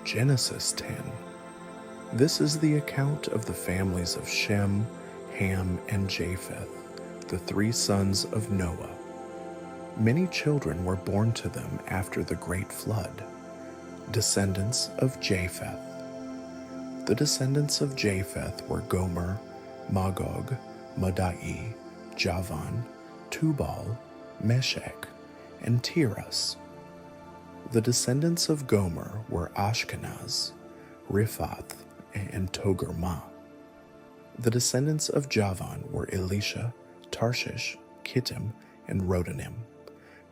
Genesis 10. This is the account of the families of Shem, Ham, and Japheth, the three sons of Noah. Many children were born to them after the great flood. Descendants of Japheth. The descendants of Japheth were Gomer, Magog, Madai, Javan, Tubal, Meshech, and Tiras. The descendants of Gomer were Ashkenaz, Riphath, and Togarmah. The descendants of Javan were Elisha, Tarshish, Kittim, and Rodanim.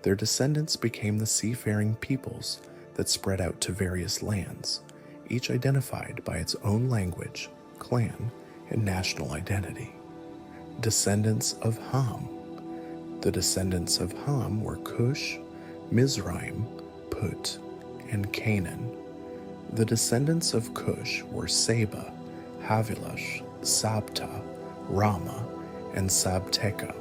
Their descendants became the seafaring peoples that spread out to various lands, each identified by its own language, clan, and national identity. Descendants of Ham. The descendants of Ham were Cush, Mizraim, Put, and Canaan. The descendants of Cush were Seba, Havilah, Sabta, Rama, and Sabteka.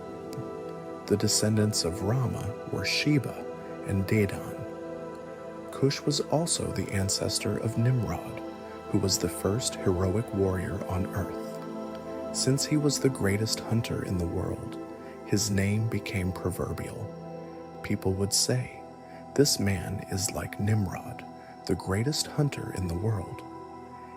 The descendants of Rama were Sheba and Dedan. Cush was also the ancestor of Nimrod, who was the first heroic warrior on earth. Since he was the greatest hunter in the world, his name became proverbial. People would say, "This man is like Nimrod, the greatest hunter in the world."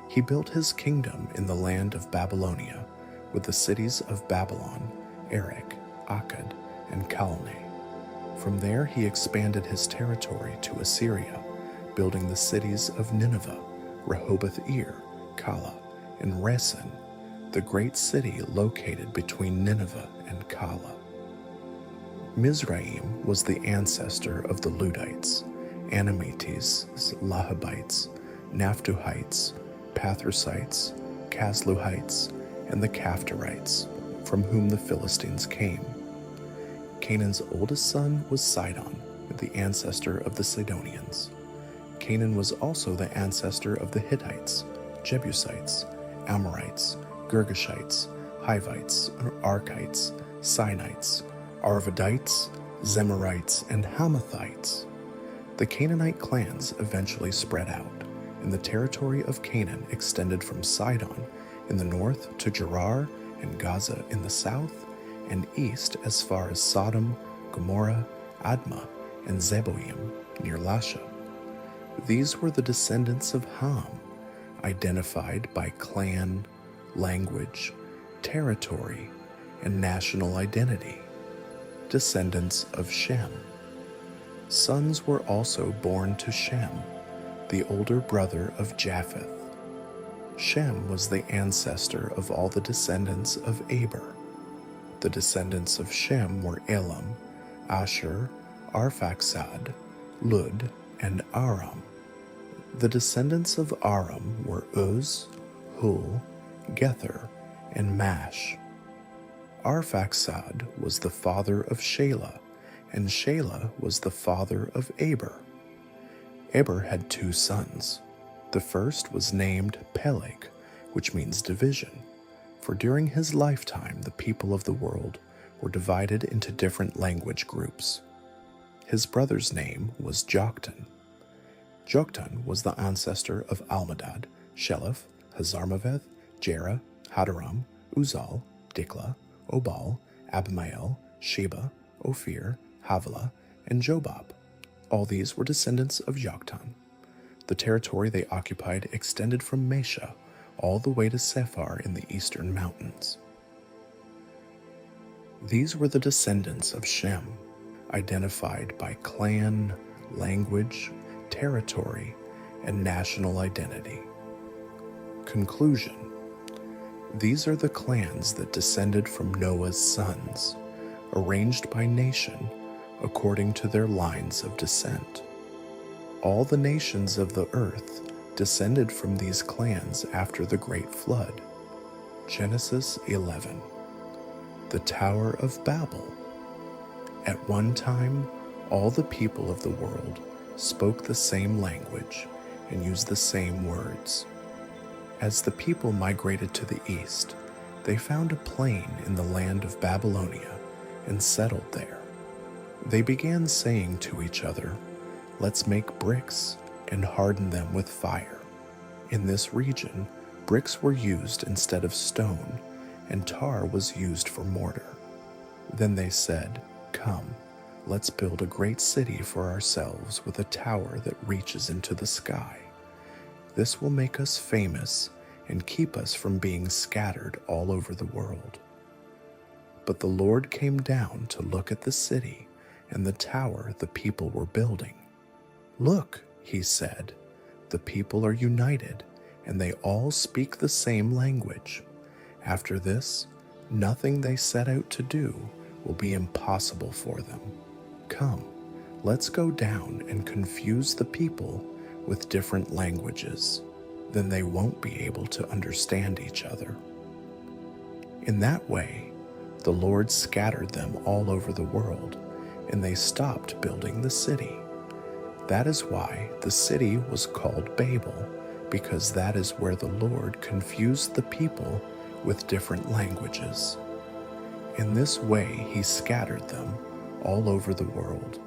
He built his kingdom in the land of Babylonia, with the cities of Babylon, Erech, Akkad, and Calneh. From there he expanded his territory to Assyria, building the cities of Nineveh, Rehoboth-ir, Calah, and Resen, the great city located between Nineveh and Calah. Mizraim was the ancestor of the Ludites, Anamites, Lahabites, Naphtuhites, Pathrusites, Casluhites, and the Caphtorites, from whom the Philistines came. Canaan's oldest son was Sidon, the ancestor of the Sidonians. Canaan was also the ancestor of the Hittites, Jebusites, Amorites, Girgashites, Hivites, Archites, Sinites, Arvadites, Zemarites, and Hamathites. The Canaanite clans eventually spread out, and the territory of Canaan extended from Sidon in the north to Gerar and Gaza in the south, and east as far as Sodom, Gomorrah, Admah, and Zeboim near Lasha. These were the descendants of Ham, identified by clan, language, territory, and national identity. Descendants of Shem. Sons were also born to Shem, the older brother of Japheth. Shem was the ancestor of all the descendants of Aber. The descendants of Shem were Elam, Asher, Arphaxad, Lud, and Aram. The descendants of Aram were Uz, Hul, Gether, and Mash. Arphaxad was the father of Shelah, and Shelah was the father of Aber. Aber had two sons. The first was named Peleg, which means division, for during his lifetime the people of the world were divided into different language groups. His brother's name was Joktan. Joktan was the ancestor of Almadad, Sheleph, Hazarmaveth, Jerah, Hadaram, Uzal, Diklah, Obal, Abimael, Sheba, Ophir, Havilah, and Jobab. All these were descendants of Joktan. The territory they occupied extended from Mesha all the way to Sephar in the eastern mountains. These were the descendants of Shem, identified by clan, language, territory, and national identity. Conclusion. These are the clans that descended from Noah's sons, arranged by nation according to their lines of descent. All the nations of the earth descended from these clans after the great flood. Genesis 11. The Tower of Babel. At one time, all the people of the world spoke the same language and used the same words. As the people migrated to the east, they found a plain in the land of Babylonia and settled there. They began saying to each other, "Let's make bricks and harden them with fire." In this region, bricks were used instead of stone, and tar was used for mortar. Then they said, "Come, let's build a great city for ourselves with a tower that reaches into the sky. This will make us famous and keep us from being scattered all over the world." But the Lord came down to look at the city and the tower the people were building. "Look," he said, "the people are united, and they all speak the same language. After this, nothing they set out to do will be impossible for them. Come, let's go down and confuse the people with different languages. Then they won't be able to understand each other." In that way, the Lord scattered them all over the world, and they stopped building the city. That is why the city was called Babel, because that is where the Lord confused the people with different languages. In this way, he scattered them all over the world.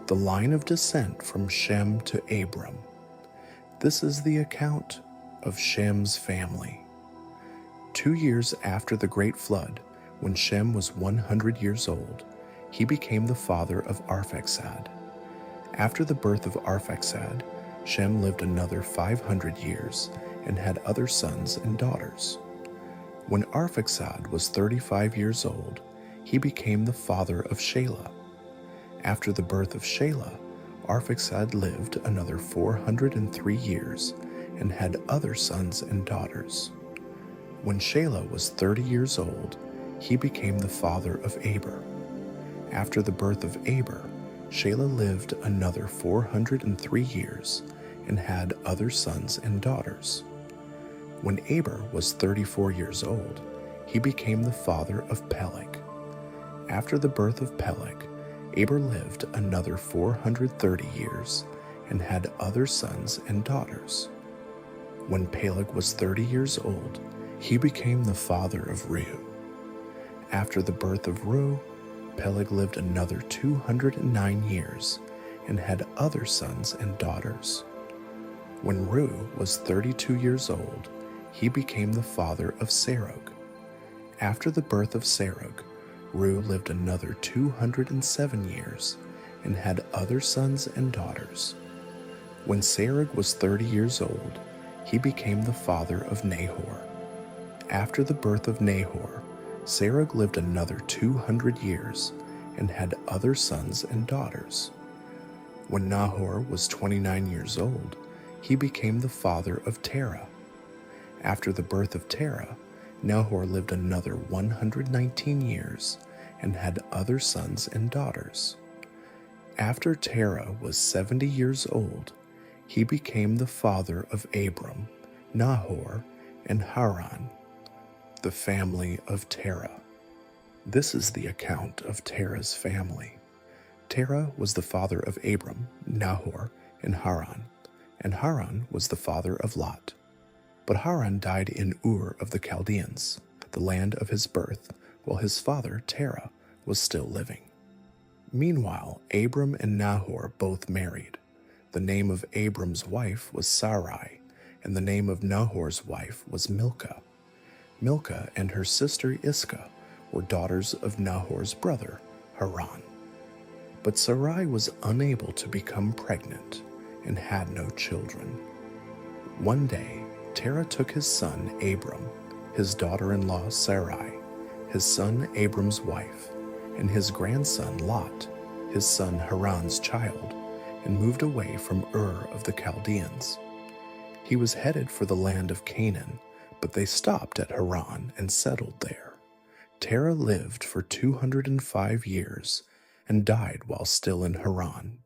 The line of descent from Shem to Abram. This is the account of Shem's family. 2 years after the great flood, when Shem was 100 years old, he became the father of Arphaxad. After the birth of Arphaxad, Shem lived another 500 years and had other sons and daughters. When Arphaxad was 35 years old, he became the father of Shelah. After the birth of Shelah, Arphaxad lived another 403 years and had other sons and daughters. When Shelah was 30 years old, he became the father of Aber. After the birth of Aber, Shelah lived another 403 years and had other sons and daughters. When Aber was 34 years old, he became the father of Peleg. After the birth of Peleg, Aber lived another 430 years and had other sons and daughters. When Peleg was 30 years old, he became the father of Reu. After the birth of Reu, Peleg lived another 209 years and had other sons and daughters. When Reu was 32 years old, he became the father of Serug. After the birth of Serug, Reu lived another 207 years and had other sons and daughters. When Serug was 30 years old, he became the father of Nahor. After the birth of Nahor, Serug lived another 200 years and had other sons and daughters. When Nahor was 29 years old, he became the father of Terah. After the birth of Terah, Nahor lived another 119 years and had other sons and daughters. After Terah was 70 years old, he became the father of Abram, Nahor, and Haran, the family of Terah. This is the account of Terah's family. Terah was the father of Abram, Nahor, and Haran was the father of Lot. But Haran died in Ur of the Chaldeans, the land of his birth, while his father, Terah, was still living. Meanwhile, Abram and Nahor both married. The name of Abram's wife was Sarai, and the name of Nahor's wife was Milcah. Milcah and her sister Iscah were daughters of Nahor's brother, Haran. But Sarai was unable to become pregnant and had no children. One day, Terah took his son Abram, his daughter-in-law Sarai, his son Abram's wife, and his grandson Lot, his son Haran's child, and moved away from Ur of the Chaldeans. He was headed for the land of Canaan, but they stopped at Haran and settled there. Terah lived for 205 years and died while still in Haran,